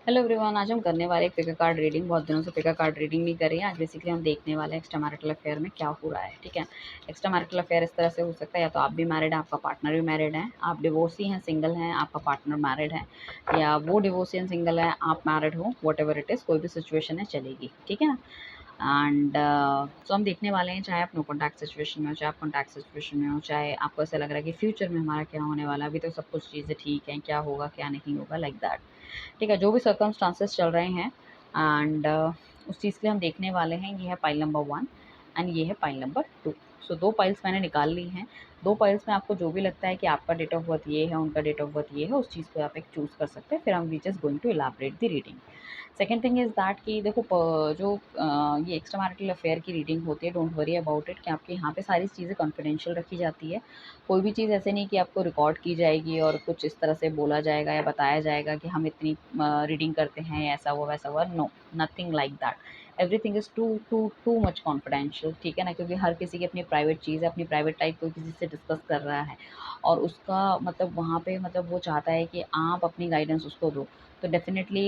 Hello everyone, आज हम करने वाले एक पिका कार्ड रीडिंग। बहुत दिनों से पिका कार्ड रीडिंग नहीं कर रही है। आज बेसिकली हम देखने वाले हैं एक्स्ट्रा मैरिटल अफेयर में क्या हो रहा है। ठीक है, एक्स्ट्रा मैरिटल अफेयर इस तरह से हो सकता है, या तो आप भी मैरिड हैं, आपका पार्टनर भी मैरिड है, आप डिवोर्सी हैं, सिंगल हैं, आपका पार्टनर मैरिड है, या वो डिवोर्सी एंड सिंगल है, आप मैरिड हो, वट एवर इट इज़, कोई भी सिचुएशन है चलेगी। ठीक है ना। एंड सो हम देखने वाले हैं, चाहे आप नो कॉन्टैक्ट सिचुएशन में हो, चाहे आप कॉन्टैक्ट सिचुएशन में हो, चाहे आपको ऐसा लग रहा है कि फ्यूचर में हमारा क्या होने वाला है। अभी तो सब कुछ चीज़ें ठीक हैं, क्या होगा क्या नहीं होगा, लाइक दैट। ठीक है, जो भी सर्कमस्टांसेस चल रहे हैं एंड उस चीज़ के लिए हम देखने वाले हैं। ये है पाइल नंबर 1 एंड ये है पाइल नंबर 2। सो 2 पाइल्स मैंने निकाल ली हैं। 2 पाइल्स में आपको जो भी लगता है कि आपका डेट ऑफ बर्थ ये है, उनका डेट ऑफ बर्थ ये है, उस चीज़ को आप एक चूज़ कर सकते हैं। फिर हम we just going to elaborate the reading. Second thing is that कि देखो जो ये एक्स्ट्रा मैरिटल अफेयर की रीडिंग होती है, डोंट वरी अबाउट इट कि आपके यहाँ पे सारी चीज़ें कॉन्फिडेंशियल रखी जाती है। कोई भी चीज़ ऐसे नहीं कि आपको रिकॉर्ड की जाएगी और कुछ इस तरह से बोला जाएगा या बताया जाएगा कि हम इतनी रीडिंग करते हैं, ऐसा हुआ वैसा हुआ। No, nothing like that. Everything is too too too much confidential. ठीक है ना, क्योंकि हर किसी की अपनी प्राइवेट चीज़ है, अपनी प्राइवेट लाइफ कोई किसी से डिस्कस कर रहा है और उसका मतलब वहाँ पे मतलब वो चाहता है कि आप अपनी गाइडेंस उसको दो। तो डेफ़िनेटली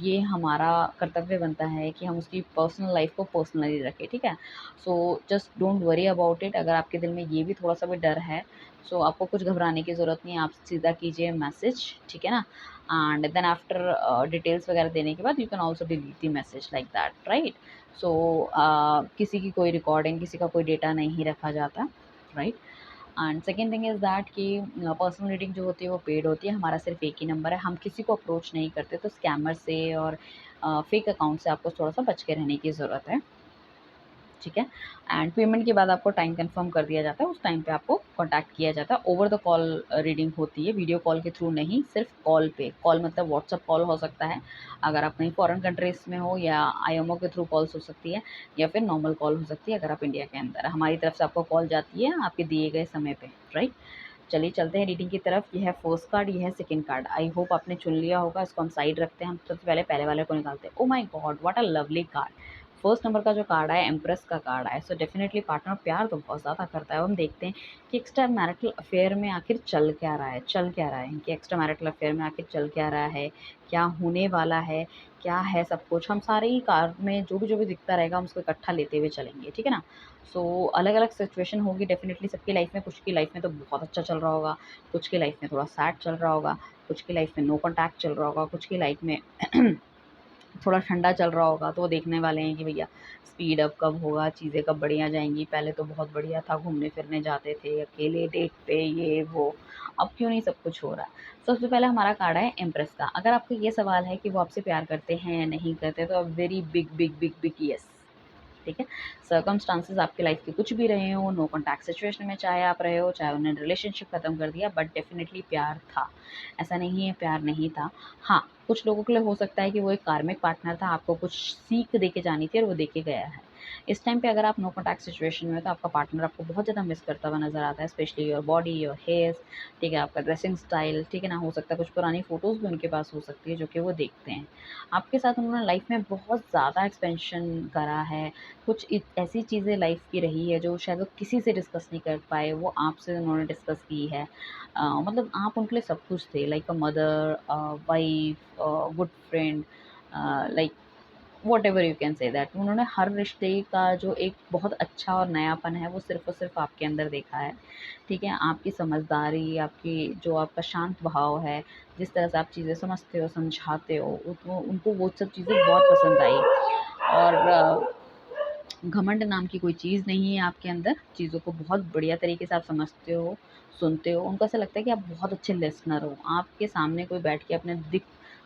ये हमारा कर्तव्य बनता है कि हम उसकी पर्सनल लाइफ़ को पर्सनली रखें। ठीक है? So just don't worry about it. अगर आपके दिल में ये भी थोड़ा-सा भी डर है, सो आपको कुछ घबराने की ज़रूरत नहीं है। आप सीधा कीजिए मैसेज, ठीक है ना? एंड देन आफ्टर डिटेल्स वगैरह देने के बाद you can also delete the message like that, right? So किसी की कोई रिकॉर्डिंग, किसी का कोई डेटा नहीं रखा जाता, right? And second thing is that कि पर्सनल रीडिंग जो होती है वो पेड होती है। हमारा सिर्फ एक ही नंबर है, हम किसी को अप्रोच नहीं करते। तो स्कैमर से और फेक अकाउंट से आपको थोड़ा सा बच के रहने की ज़रूरत है। ठीक है। एंड पेमेंट के बाद आपको टाइम कंफर्म कर दिया जाता है, उस टाइम पे आपको कॉन्टैक्ट किया जाता है। ओवर द कॉल रीडिंग होती है, वीडियो कॉल के थ्रू नहीं, सिर्फ कॉल पे। कॉल मतलब व्हाट्सअप कॉल हो सकता है अगर आप कहीं फॉरेन कंट्रीज में हो, या आईएमओ के थ्रू कॉल्स हो सकती है, या फिर नॉर्मल कॉल हो सकती है अगर आप इंडिया के अंदर। हमारी तरफ से आपको कॉल जाती है आपके दिए गए समय पे, राइट? चलिए चलते हैं रीडिंग की तरफ। ये है फर्स्ट कार्ड, ये है सेकंड कार्ड। आई होप आपने चुन लिया होगा। इसको हम साइड रखते हैं। हम सबसे पहले पहले वाले को निकालते हैं। Oh my God, what a lovely card. First number का जो कार्ड आया, एम्प्रेस का कार्ड आया। सो डेफिनेटली पार्टनर प्यार तो बहुत ज़्यादा करता है। अब हम देखते हैं कि एक्स्ट्रा मैरिटल अफेयर में आखिर चल क्या रहा है, चल क्या रहा है, इनके एक्स्ट्रा मैरिटल अफेयर में आखिर चल क्या रहा है, क्या होने वाला है, क्या है सब कुछ। हम सारे ही कार्ड में जो भी दिखता रहेगा हम उसको इकट्ठा लेते हुए चलेंगे, ठीक है ना। सो अलग अलग सिचुएशन होगी डेफिनेटली सबकी लाइफ में। कुछ की लाइफ में तो बहुत अच्छा चल रहा होगा, कुछ की लाइफ में थोड़ा सैड चल रहा होगा, कुछ की लाइफ में नो कॉन्टैक्ट चल रहा होगा, कुछ की लाइफ में थोड़ा ठंडा चल रहा होगा। तो वो देखने वाले हैं कि भैया स्पीड अप कब होगा, चीज़ें कब बढ़िया जाएँगी। पहले तो बहुत बढ़िया था, घूमने-फिरने जाते थे, अकेले डेट पे ये वो, अब क्यों नहीं सब कुछ हो रहा है। सबसे पहले हमारा कार्ड है एम्प्रेस का। अगर आपको ये सवाल है कि वो आपसे प्यार करते हैं या नहीं करते, तो very big big big big yes. ठीक है। सर्कमस्टांसेस आपकी लाइफ के कुछ भी रहे हो, नो कॉन्टैक्ट सिचुएशन में चाहे आप रहे हो, चाहे उन्होंने रिलेशनशिप खत्म कर दिया, बट डेफिनेटली प्यार था। ऐसा नहीं है प्यार नहीं था। हाँ, कुछ लोगों के लिए हो सकता है कि वो एक कार्मिक पार्टनर था, आपको कुछ सीख दे के जानी थी और वो दे के गया है। इस टाइम पे अगर आप नो कॉन्टैक्ट सिचुएशन में हो, तो आपका पार्टनर आपको बहुत ज़्यादा मिस करता हुआ नज़र आता है, specially your body, your hairs, ठीक है, आपका ड्रेसिंग स्टाइल, ठीक है ना। हो सकता है कुछ पुरानी फ़ोटोज़ भी उनके पास हो सकती है, जो कि वो देखते हैं। आपके साथ उन्होंने लाइफ़ में बहुत ज़्यादा एक्सपेंशन करा है, कुछ ऐसी चीज़ें लाइफ की रही है जो शायद वो किसी से डिस्कस नहीं कर पाए, वो आपसे उन्होंने डिस्कस की है। मतलब आप उनके लिए सब कुछ थे, like a mother, wife, good friend, like what ever you can say that. उन्होंने हर रिश्ते का जो एक बहुत अच्छा और नयापन है वो सिर्फ़ और सिर्फ़ आपके अंदर देखा है। ठीक है? आपकी समझदारी, आपकी जो आपका शांत भाव है, जिस तरह से आप चीज़ें समझते हो, समझाते हो, उनको उनको वो सब चीज़ें बहुत पसंद आई। और घमंड नाम की कोई चीज़ नहीं है आपके अंदर, चीज़ों को बहुत बढ़िया तरीके से आप समझते हो, सुनते हो। उनको ऐसा लगता है कि आप बहुत अच्छे लिसनर हो। आपके सामने कोई बैठ के अपने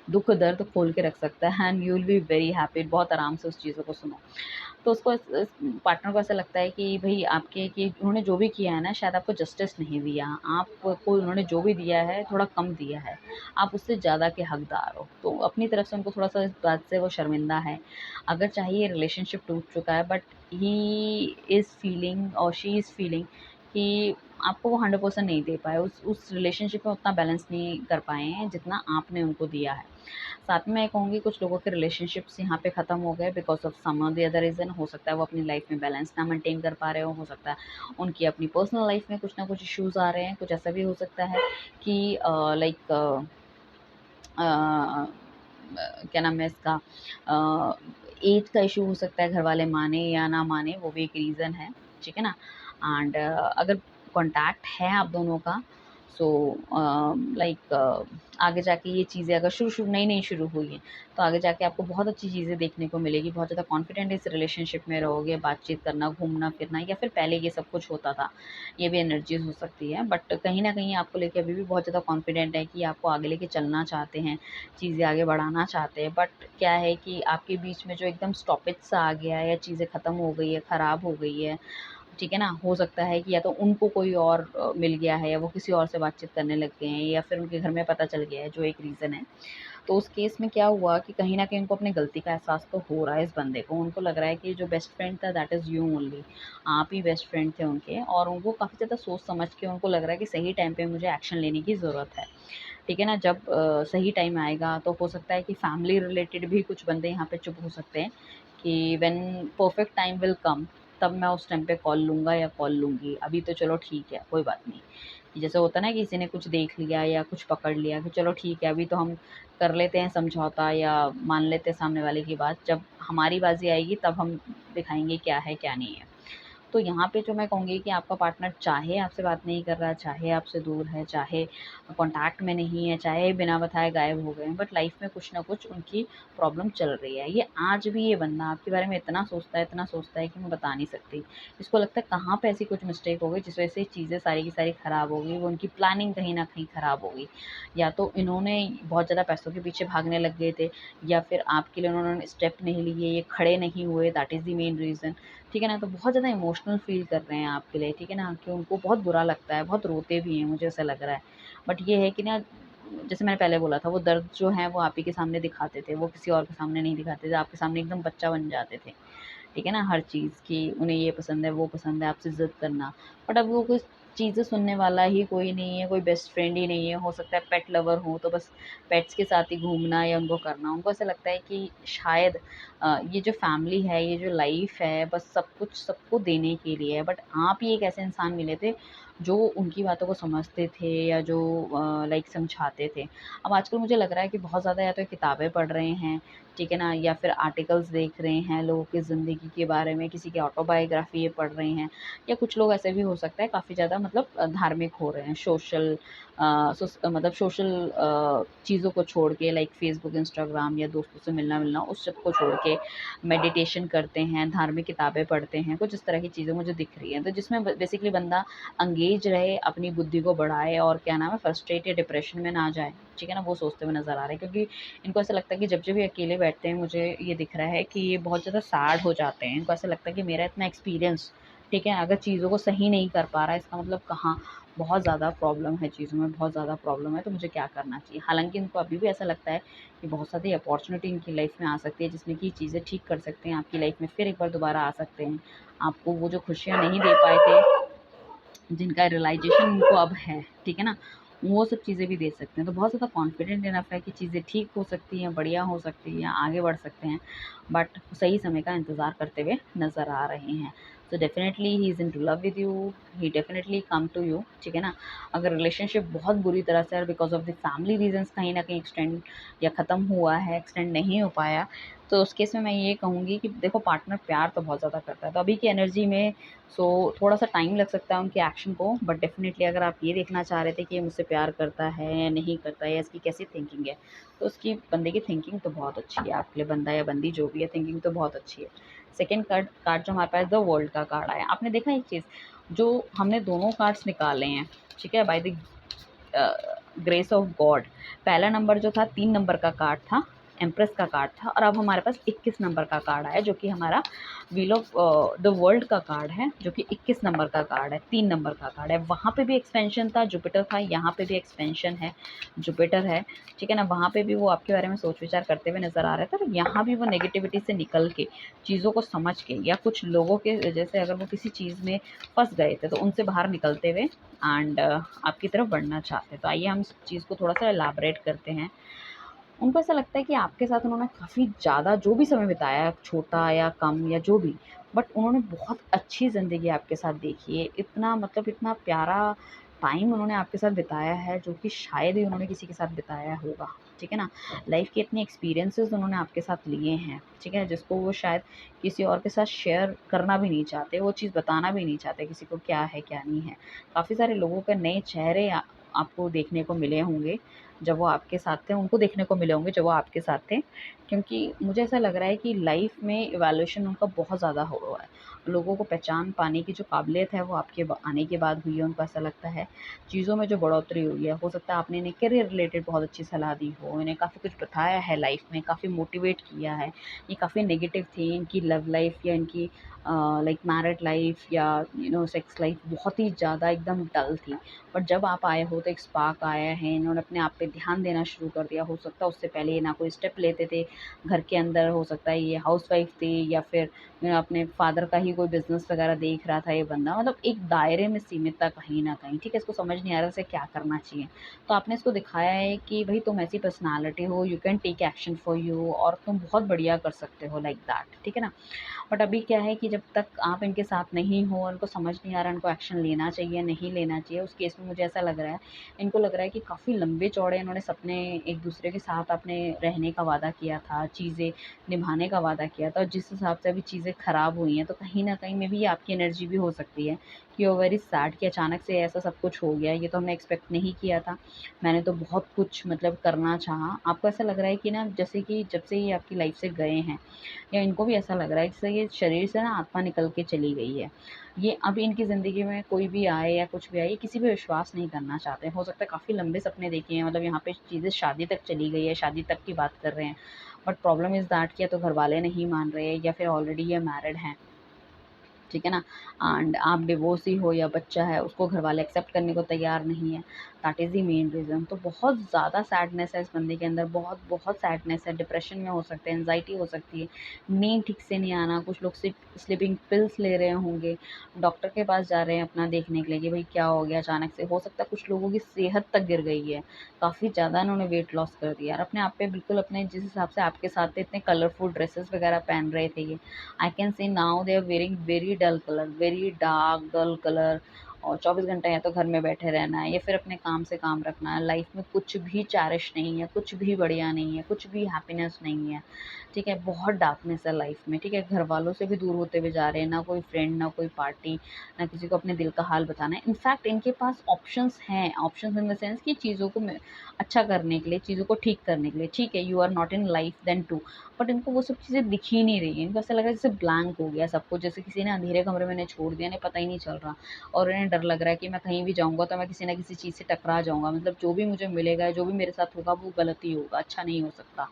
दुःख दर्द खोल के रख सकता है and you will be very happy. बहुत आराम से उस चीज़ों को सुनो। तो उसको इस पार्टनर को ऐसा लगता है कि भई आपके कि उन्होंने जो भी किया है ना, शायद आपको जस्टिस नहीं दिया। आपको उन्होंने जो भी दिया है थोड़ा कम दिया है। आप उससे ज़्यादा के हकदार हो। तो अपनी तरफ से उनको थोड़ा-सा इस बात से वो शर्मिंदा है। अगर चाहे ये रिलेशनशिप टूट चुका है, बट ही इज़ फीलिंग और शी इज़ फीलिंग कि आपको वो 100% नहीं दे पाए। उस रिलेशनशिप में उतना बैलेंस नहीं कर पाए हैं जितना आपने उनको दिया है। साथ में मैं कहूँगी कुछ लोगों के रिलेशनशिप्स यहाँ पे ख़त्म हो गए बिकॉज़ ऑफ सम और द अदर रीज़न। हो सकता है वो अपनी लाइफ़ में बैलेंस ना मेंटेन कर पा रहे हो सकता है उनकी अपनी पर्सनल लाइफ़ में कुछ ना कुछ इश्यूज़ आ रहे हैं। कुछ ऐसा भी हो सकता है कि लाइक क्या नाम है इसका, एज का इशू हो सकता है, घर वाले माने या ना माने वो भी एक रीज़न है, ठीक है ना। एंड अगर कॉन्टैक्ट है आप दोनों का, सो लाइक आगे जाके ये चीज़ें अगर शुरू नई शुरू हुई हैं, तो आगे जाके आपको बहुत अच्छी चीज़ें देखने को मिलेगी, बहुत ज़्यादा कॉन्फिडेंट इस रिलेशनशिप में रहोगे, बातचीत करना, घूमना फिरना, या फिर पहले ये सब कुछ होता था, ये भी एनर्जीज हो सकती है। बट कहीं ना कहीं आपको लेके अभी भी बहुत ज़्यादा कॉन्फिडेंट है कि आपको आगे लेके चलना चाहते हैं, चीज़ें आगे बढ़ाना चाहते हैं। बट क्या है कि आपके बीच में जो एकदम स्टॉपेज सा आ गया है, या चीज़ें ख़त्म हो गई है, ख़राब हो गई है, ठीक है ना। हो सकता है कि या तो उनको कोई और मिल गया है, या वो किसी और से बातचीत करने लग गए हैं, या फिर उनके घर में पता चल गया है, जो एक रीज़न है। तो उस केस में क्या हुआ कि कहीं न कहीं उनको अपनी गलती का एहसास तो हो रहा है इस बंदे को। उनको लग रहा है कि जो बेस्ट फ्रेंड था दैट इज़ यू ओनली, आप ही बेस्ट फ्रेंड थे उनके, और उनको काफ़ी ज़्यादा सोच समझ के उनको लग रहा है कि सही टाइम पे मुझे एक्शन लेने की ज़रूरत है। ठीक है ना? जब सही टाइम आएगा तो हो सकता है कि फैमिली रिलेटेड भी कुछ बंदे यहाँ पे चुप हो सकते हैं कि when perfect time will come, तब मैं उस टाइम पे कॉल लूँगा या कॉल लूँगी। अभी तो चलो ठीक है, कोई बात नहीं। कि जैसे होता है ना कि किसी ने कुछ देख लिया या कुछ पकड़ लिया कि चलो ठीक है, अभी तो हम कर लेते हैं समझौता या मान लेते हैं सामने वाले की बात। जब हमारी बारी आएगी तब हम दिखाएँगे क्या है, क्या नहीं है। तो यहाँ पे जो मैं कहूँगी कि आपका पार्टनर चाहे आपसे बात नहीं कर रहा, चाहे आपसे दूर है, चाहे कॉन्टैक्ट में नहीं है, चाहे बिना बताए गायब हो गए हैं, बट लाइफ़ में कुछ न कुछ उनकी प्रॉब्लम चल रही है। ये आज भी ये बंदा आपके बारे में इतना सोचता है कि मैं बता नहीं सकती। इसको लगता है कहाँ पे ऐसी कुछ मिस्टेक हो गई जिस वज़ह से चीज़ें सारी की सारी ख़राब हो गई, वो उनकी प्लानिंग कहीं न कहीं ख़राब हो गई। या तो इन्होंने बहुत ज़्यादा पैसों के पीछे भागने लग गए थे, या फिर आपके लिए उन्होंने स्टेप नहीं लिए, ये खड़े नहीं हुए, that is the main reason. ठीक है ना? तो बहुत ज़्यादा इमोशनल फ़ील कर रहे हैं आपके लिए, ठीक है ना? कि उनको बहुत बुरा लगता है, बहुत रोते भी हैं, मुझे ऐसा लग रहा है। बट ये है कि ना, जैसे मैंने पहले बोला था, वो दर्द जो है वो आप ही के सामने दिखाते थे, वो किसी और के सामने नहीं दिखाते थे, आपके सामने एकदम बच्चा बन जाते थे। ठीक है ना? हर चीज़ कि उन्हें ये पसंद है, वो पसंद है, आपसे ज़िद करना। बट अब वो कुछ चीज़ें सुनने वाला ही कोई नहीं है, कोई बेस्ट फ्रेंड ही नहीं है। हो सकता है पेट लवर हो, तो बस पेट्स के साथ ही घूमना या उनको करना। उनको ऐसा लगता है कि शायद ये जो फैमिली है, ये जो लाइफ़ है, बस सब कुछ सबको देने के लिए है। बट आप ही एक ऐसे इंसान मिले थे, जो उनकी बातों को समझते थे, या जो लाइक समझाते थे। अब आजकल मुझे लग रहा है कि बहुत ज़्यादा या तो किताबें पढ़ रहे हैं, ठीक है ना? या फिर आर्टिकल्स देख रहे हैं लोगों की ज़िंदगी के बारे में, किसी की ऑटोबायोग्राफ़ी ये पढ़ रहे हैं, या कुछ लोग ऐसे भी हो सकता है काफ़ी ज़्यादा मतलब धार्मिक हो रहे हैं, मतलब सोशल चीज़ों को छोड़ के, लाइक फ़ेसबुक, इंस्टाग्राम या दोस्तों से मिलना-विलना, उस सब को छोड़ के मेडिटेशन करते हैं, धार्मिक किताबें पढ़ते हैं, कुछ इस तरह की चीज़ें मुझे दिख रही हैं। तो जिसमें ब बेसिकली बंदा एंगेज रहे, अपनी बुद्धि को बढ़ाए, और क्या नाम है, फ्रस्ट्रेट या डिप्रेशन में ना जाए, ठीक है ना? वो सोचते हुए नज़र आ रहे हैं, क्योंकि इनको ऐसा लगता है कि जब ये अकेले बैठते हैं, मुझे ये दिख रहा है कि ये बहुत ज़्यादा सैड हो जाते हैं। इनको ऐसा लगता है कि मेरा इतना एक्सपीरियंस, ठीक है, अगर चीज़ों को सही नहीं कर पा रहा है, इसका मतलब कहाँ बहुत ज़्यादा प्रॉब्लम है, चीज़ों में बहुत ज़्यादा प्रॉब्लम है, तो मुझे क्या करना चाहिए? हालाँकि इनको अभी भी ऐसा लगता है कि बहुत सारी अपॉर्च्युनिटी इनकी लाइफ़ में आ सकती है, जिसमें कि चीज़ें ठीक कर सकते हैं, आपकी लाइफ़ में फिर एक बार दोबारा आ सकते हैं। आपको वो जो खुशियाँ नहीं दे पाए थे, जिनका रियलाइज़ेशन उनको अब है, ठीक है ना? वो सब चीज़ें भी दे सकते हैं। तो बहुत ज़्यादा कॉन्फिडेंट इनफ है कि चीज़ें ठीक हो सकती हैं, बढ़िया हो सकती हैं, आगे बढ़ सकते हैं। बट सही समय का इंतज़ार करते हुए नज़र आ रहे हैं। So definitely he is into love with you, he definitely come to you, ठीक है ना? अगर रिलेशनशिप बहुत बुरी तरह से और because of the family reasons कहीं न कहीं एक्सटेंड या ख़त्म हुआ है, एक्सटेंड नहीं हो पाया, तो उस केस में मैं ये कहूँगी कि देखो, पार्टनर प्यार तो बहुत ज़्यादा करता है। तो अभी की एनर्जी में थोड़ा-सा टाइम लग सकता है उनके एक्शन को, बट डेफ़िनेटली अगर आप ये देखना चाह रहे थे कि ये मुझसे प्यार करता है या नहीं करता है, या इसकी कैसी थिंकिंग है, तो उसकी बंदे की थिंकिंग तो बहुत अच्छी है आपके लिए, बंदा या बंदी जो भी है, थिंकिंग तो बहुत अच्छी है। सेकंड कार्ड कार्ड जो हमारे पास द वर्ल्ड का कार्ड आया, आपने देखा एक चीज़, जो हमने दोनों कार्ड्स निकाले हैं, ठीक है, by the grace of God, पहला नंबर जो था 3 नंबर का कार्ड था, एम्प्रेस का कार्ड था, और अब हमारे पास 21 नंबर का कार्ड आया, जो कि हमारा व्हील ऑफ द वर्ल्ड का कार्ड है, जो कि 21 नंबर का कार्ड है, 3 नंबर का कार्ड है। वहाँ पे भी एक्सपेंशन था, जुपिटर था, यहाँ पे भी एक्सपेंशन है, जुपिटर है, ठीक है ना? वहाँ पे भी वो आपके बारे में सोच विचार करते हुए नज़र आ रहे थे, और यहाँ भी वो नेगेटिविटी से निकल के, चीज़ों को समझ के, या कुछ लोगों के जैसे अगर वो किसी चीज़ में फँस गए थे, तो उनसे बाहर निकलते हुए एंड आपकी तरफ बढ़ना चाहते हैं। तो आइए हम इस चीज़ को थोड़ा-सा एलैबोरेट करते हैं। उनको ऐसा लगता है कि आपके साथ उन्होंने काफ़ी ज़्यादा जो भी समय बिताया, छोटा या कम या जो भी, बट उन्होंने बहुत अच्छी ज़िंदगी आपके साथ देखी है। इतना मतलब इतना प्यारा टाइम उन्होंने आपके साथ बिताया है, जो कि शायद ही उन्होंने किसी के साथ बिताया होगा। ठीक है ना? लाइफ़ के इतने एक्सपीरियंसेस उन्होंने आपके साथ लिए हैं, ठीक है? जिसको वो शायद किसी और के साथ शेयर करना भी नहीं चाहते, वो चीज़ बताना भी नहीं चाहते किसी को क्या है, क्या नहीं है। काफ़ी सारे लोगों के नए चेहरे आपको देखने को मिले होंगे, जब वो आपके साथ थे, उनको देखने को मिले होंगे जब वो आपके साथ थे। क्योंकि मुझे ऐसा लग रहा है कि लाइफ़ में इवैल्यूएशन उनका बहुत ज़्यादा हुआ है। लोगों को पहचान पाने की जो काबिलियत है, वो आपके आने के बाद हुई है, उनको ऐसा लगता है। चीज़ों में जो बढ़ोतरी हुई है, हो सकता है आपने इन्हें करियर रिलेटेड बहुत अच्छी सलाह दी हो, इन्हें काफ़ी कुछ बताया है लाइफ में, काफ़ी मोटिवेट किया है। ये काफ़ी नेगेटिव थी, इनकी लव लाइफ या इनकी लाइक मैरिड लाइफ या सेक्स लाइफ बहुत ही ज़्यादा एकदम डल थी। बट जब आप आए हो तो एक स्पार्क आया है, इन्होंने अपने आप पे ध्यान देना शुरू कर दिया। हो सकता है उससे पहले ये ना कोई स्टेप लेते थे घर के अंदर, हो सकता है ये हाउसवाइफ थी या फिर अपने फादर का ही कोई बिज़नेस वगैरह देख रहा था ये बंदा, मतलब एक दायरे में सीमित था कहीं न कहीं, ठीक है? इसको समझ नहीं आ रहा इसे क्या करना चाहिए। तो आपने इसको दिखाया है कि भई तुम ऐसी पर्सनैलिटी हो, you can take action for you और तुम बहुत बढ़िया कर सकते हो लाइक दैट, ठीक है ना? बट अभी क्या है कि जब तक आप इनके साथ नहीं हो, उनको समझ नहीं आ रहा इनको एक्शन लेना चाहिए, नहीं लेना चाहिए, उस केस में मुझे ऐसा लग रहा है, इनको लग रहा है कि काफ़ी लंबे-चौड़े इन्होंने सपने एक-दूसरे के साथ अपने रहने का वादा किया था, चीज़ें निभाने का वादा किया था और जिस हिसाब से अभी चीज़ें ख़राब हुई हैं, तो कहीं न कहीं मे बी ये आपकी एनर्जी भी हो सकती है कि यू आर वेरी सैड कि अचानक से ऐसा सब कुछ हो गया, ये तो हमने एक्सपेक्ट नहीं किया था। मैंने तो बहुत कुछ मतलब करना चाहा। आपको ऐसा लग रहा है कि ना जैसे कि जब से ये आपकी लाइफ़ से गए हैं या इनको भी ऐसा लग रहा है जैसे ये शरीर से ना आत्मा निकल के चली गई है। ये अब इनकी ज़िंदगी में कोई भी आए या कुछ भी आए, ये किसी पे विश्वास नहीं करना चाहते हैं। हो सकता है काफ़ी लंबे सपने देखे हैं, मतलब यहाँ पे चीज़ें शादी तक चली गई है, शादी तक की बात कर रहे हैं। बट प्रॉब्लम इज़ दैट कि या तो घरवाले नहीं मान रहे या फिर ऑलरेडी ये मैरिड हैं। ठीक है ना? एंड आप डिवोर्सी हो या बच्चा है, उसको घरवाले एक्सेप्ट करने को तैयार नहीं है। That is the main reason. तो बहुत ज़्यादा सैडनेस है इस बंदे के अंदर, बहुत बहुत सैडनेस है, डिप्रेशन में हो सकते हैं, एंग्ज़ायटी हो सकती है, नींद ठीक से नहीं आना, कुछ लोग स्लीपिंग पिल्स ले रहे होंगे, डॉक्टर के पास जा रहे हैं अपना देखने के लिए कि भई क्या हो गया अचानक से। हो सकता है कुछ लोगों की सेहत तक गिर गई है, काफ़ी ज़्यादा इन्होंने वेट लॉस कर दिया और अपने आप पे बिल्कुल अपने जिस हिसाब से आपके साथ थे इतने कलरफुल ड्रेसेस वगैरह पहन रहे थे ये, I can see now they are wearing very dull color, very dark dull color और 24 घंटे या तो घर में बैठे रहना है या फिर अपने काम से काम रखना है। लाइफ में कुछ भी चैरिश नहीं है, कुछ भी बढ़िया नहीं है, कुछ भी हैप्पीनेस नहीं है, ठीक है? बहुत डार्कनेस है लाइफ में, ठीक है? घरवालों से भी दूर होते हुए जा रहे हैं, ना कोई फ्रेंड, ना कोई पार्टी, ना किसी को अपने दिल का हाल बताना है। इनफैक्ट इनके पास ऑप्शंस हैं, ऑप्शंस इन द सेंस कि चीज़ों को अच्छा करने के लिए, चीज़ों को ठीक करने के लिए, ठीक है? You are not in life then too, but इनको वो सब चीज़ें दिख ही नहीं रही हैं। इनको ऐसा लग रहा है जैसे ब्लैंक हो गया सब कुछ, जैसे किसी ने अंधेरे कमरे में इन्हें छोड़ दिया, इन्हें पता ही नहीं चल रहा और इन्हें डर लग रहा है कि मैं कहीं भी जाऊँगा तो मैं किसी न किसी चीज़ से टकरा जाऊँगा। मतलब जो भी मुझे मिलेगा, जो भी मेरे साथ होगा वो गलत ही होगा, अच्छा नहीं हो सकता।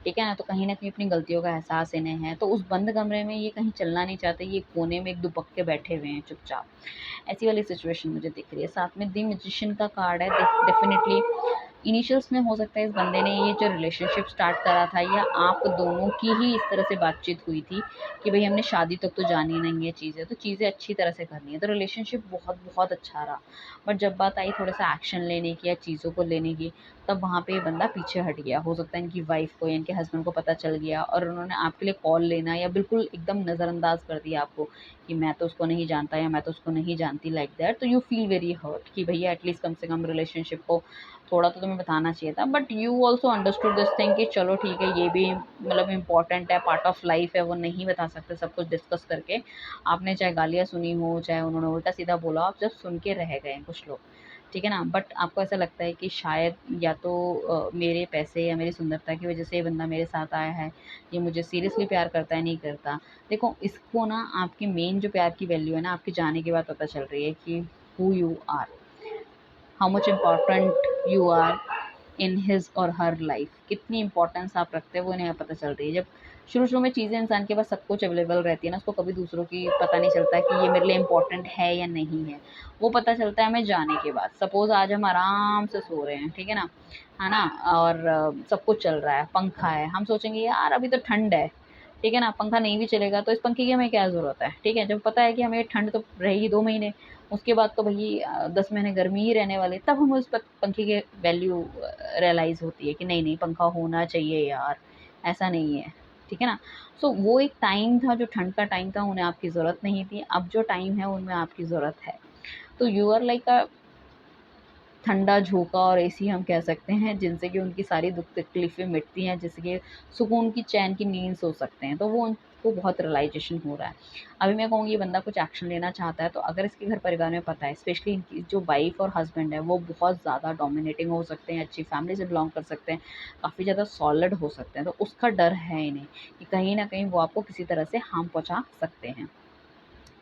ठीक है ना? तो कहीं न कहीं अपनी गलतियों का एहसास इन्हें है। तो उस बंद कमरे में ये कहीं चलना नहीं चाहते, ये कोने में एक दुबक के बैठे हुए हैं चुपचाप। ऐसी वाली सिचुएशन मुझे दिख रही है। साथ में द मैजिशियन का कार्ड है, डेफ़िनिटली इनिशियल्स में हो सकता है इस बंदे ने ये जो रिलेशनशिप स्टार्ट करा था या आप दोनों की ही इस तरह से बातचीत हुई थी कि भई हमने शादी तक तो जानी नहीं है चीज़ें, तो चीज़ें अच्छी तरह से करनी है। तो रिलेशनशिप बहुत बहुत अच्छा रहा। बट जब बात आई थोड़ा-सा एक्शन लेने की या चीज़ों को लेने की, तब वहाँ पे ये बंदा पीछे हट गया। हो सकता है इनकी वाइफ़ को या इनके हस्बैंड को पता चल गया और उन्होंने आपके लिए कॉल लेना या बिल्कुल एकदम नज़रअंदाज कर दिया आपको कि मैं तो उसको नहीं जानता या मैं तो उसको नहीं जानती लाइक दैट। तो यू फील वेरी हर्ट कि भैया एटलीस्ट कम से कम रिलेशनशिप को थोड़ा तो तुम्हें बताना चाहिए था। But you also understood this thing कि चलो ठीक है, ये भी मतलब इम्पोर्टेंट है, पार्ट ऑफ लाइफ है, वो नहीं बता सकते सब कुछ डिस्कस करके। आपने चाहे गालियाँ सुनी हो, चाहे उन्होंने उल्टा-सीधा बोला हो, आप जस्ट सुन के रह गए हैं कुछ लोग, ठीक है ना? बट आपको ऐसा लगता है कि शायद या तो मेरे पैसे या मेरी सुंदरता की वज़ह से ये बंदा मेरे साथ आया है, ये मुझे सीरियसली प्यार करता है, नहीं करता। देखो, इसको ना आपकी मेन जो प्यार की वैल्यू है ना, आपके जाने के बाद पता चल रही है कि who you are, how much important you are in his और हर लाइफ, कितनी इंपॉर्टेंस आप रखते हैं वो इन्हें पता चल रही है। जब शुरू-शुरू में चीज़ें इंसान के पास सब कुछ अवेलेबल रहती है ना, उसको कभी दूसरों की पता नहीं चलता है कि ये मेरे लिए इम्पोर्टेंट है या नहीं है। वो पता चलता है हमें जाने के बाद। सपोज़ आज हम आराम से सो रहे हैं, ठीक है ना? है ना? और सब कुछ चल रहा है, पंखा है, हम सोचेंगे यार अभी तो ठंड है, ठीक है ना? पंखा नहीं भी चलेगा तो इस पंखे की हमें क्या ज़रूरत है, ठीक है? जब पता है कि हमें ठंड तो रहेगी 2 महीने, उसके बाद तो भई 10 महीने गर्मी ही रहने वाली है, तब हमें उस पंखे की वैल्यू रियलाइज़ होती है कि नहीं-नहीं पंखा होना चाहिए यार, ऐसा नहीं है, ठीक है ना? सो वो एक टाइम था जो ठंड का टाइम था, उन्हें आपकी ज़रूरत नहीं थी, अब जो टाइम है उनमें आपकी ज़रूरत है। तो यू आर लाइक अ ठंडा झोंका और एसी हम कह सकते हैं, जिनसे कि उनकी सारी दुख तकलीफ़ें मिटती हैं, जिससे कि सुकून की चैन की नींद सो सकते हैं। तो वो उनको बहुत रियलाइज़ेशन हो रहा है। अभी मैं कहूँगी ये बंदा कुछ एक्शन लेना चाहता है, तो अगर इसके घर परिवार में पता है, स्पेशली इनकी जो वाइफ़ और हस्बैंड है वो बहुत ज़्यादा डोमिनेटिंग हो सकते हैं, अच्छी फैमिली से बिलॉन्ग कर सकते हैं, काफ़ी ज़्यादा सॉलिड हो सकते हैं, तो उसका डर है इन्हें कि कहीं न कहीं वो आपको किसी तरह से हार्म पहुँचा सकते हैं।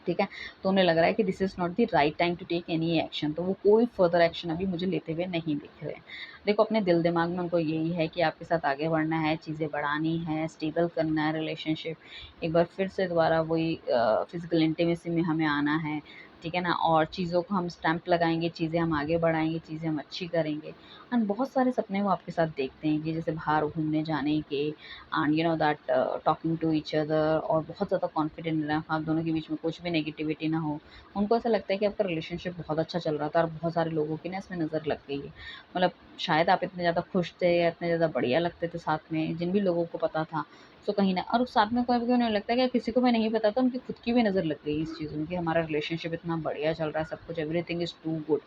ठीक है? तो उन्हें लग रहा है कि this is not the right time to take any action, तो वो कोई फर्दर एक्शन अभी मुझे लेते हुए नहीं दिख रहे हैं। देखो अपने दिल-दिमाग में उनको यही है कि आपके साथ आगे बढ़ना है, चीज़ें बढ़ानी है, स्टेबल करना है रिलेशनशिप, एक बार फिर से दोबारा वही फिज़िकल इंटीमेसी में हमें आना है, ठीक है ना? और चीज़ों को हम स्टैम्प लगाएँगे, चीज़ें हम आगे बढ़ाएँगे, चीज़ें हम अच्छी करेंगे। एंड बहुत सारे सपने वो आपके साथ देखते हैं कि जैसे बाहर घूमने जाने के, and you know that talking to each other, और बहुत ज़्यादा कॉन्फिडेंट रहना, आप दोनों के बीच में कुछ भी नेगेटिविटी ना हो। उनको ऐसा लगता है कि आपका रिलेशनशिप बहुत अच्छा चल रहा था और बहुत सारे लोगों की ना इसमें नज़र लग गई है। मतलब शायद आप इतने ज़्यादा खुश थे या इतने ज़्यादा बढ़िया लगते थे साथ में, जिन भी लोगों को पता था, सो कहीं न और साथ में कभी-कभी उन्हें लगता है कि किसी को भी नहीं पता था, उनकी खुद की भी नज़र लग गई इस चीज़ में कि हमारा रिलेशनशिप इतना बढ़िया चल रहा है, सब कुछ एवरीथिंग इज़ टू गुड।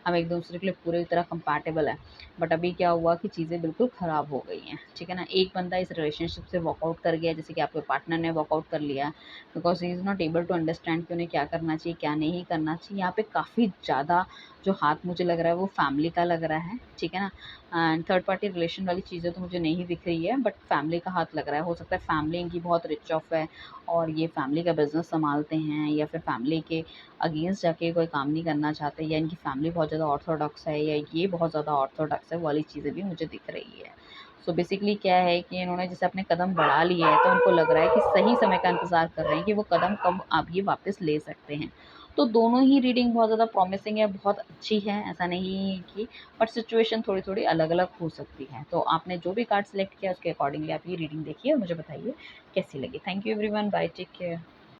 हम एक-दूसरे के लिए पूरी तरह कंपैटिबल हैं। बट अभी क्या हुआ कि चीज़ें बिल्कुल ख़राब हो गई हैं, ठीक है ना? एक बंदा इस रिलेशनशिप से वॉकआउट कर गया, जैसे कि आपके पार्टनर ने वॉकआउट कर लिया, because he is not able to understand कि उन्हें क्या करना चाहिए, क्या नहीं करना चाहिए। यहाँ पे काफ़ी ज़्यादा जो हाथ मुझे लग रहा है वो फैमिली का लग रहा है, ठीक है ना? एंड थर्ड पार्टी रिलेशन वाली चीज़ें तो मुझे नहीं दिख रही है, बट फैमिली का हाथ लग रहा है। हो सकता है फैमिली इनकी बहुत रिच ऑफ है और ये फैमिली का बिज़नेस सँभालते हैं, या फिर फैमिली के अगेंस्ट जाके कोई काम नहीं करना चाहते, या इनकी फैमिली बहुत ज़्यादा ऑर्थोडॉक्स है, या ये बहुत ज़्यादा ऑर्थोडॉक्स है, वो वाली चीज़ें भी मुझे दिख रही है। सो बेसिकली क्या है कि इन्होंने जैसे अपने कदम बढ़ा लिए हैं, तो उनको लग रहा है कि सही समय का इंतज़ार कर रहे हैं कि वो कदम कब अब ये वापस ले सकते हैं। तो दोनों ही रीडिंग बहुत ज़्यादा प्रॉमिसिंग है, बहुत अच्छी है, ऐसा नहीं कि, बट सिचुएशन थोड़ी-थोड़ी अलग-अलग हो सकती है। तो आपने जो भी कार्ड सेलेक्ट किया उसके अकॉर्डिंगली आप ये रीडिंग देखिए और मुझे बताइए कैसी लगी। Thank you everyone, bye, take care.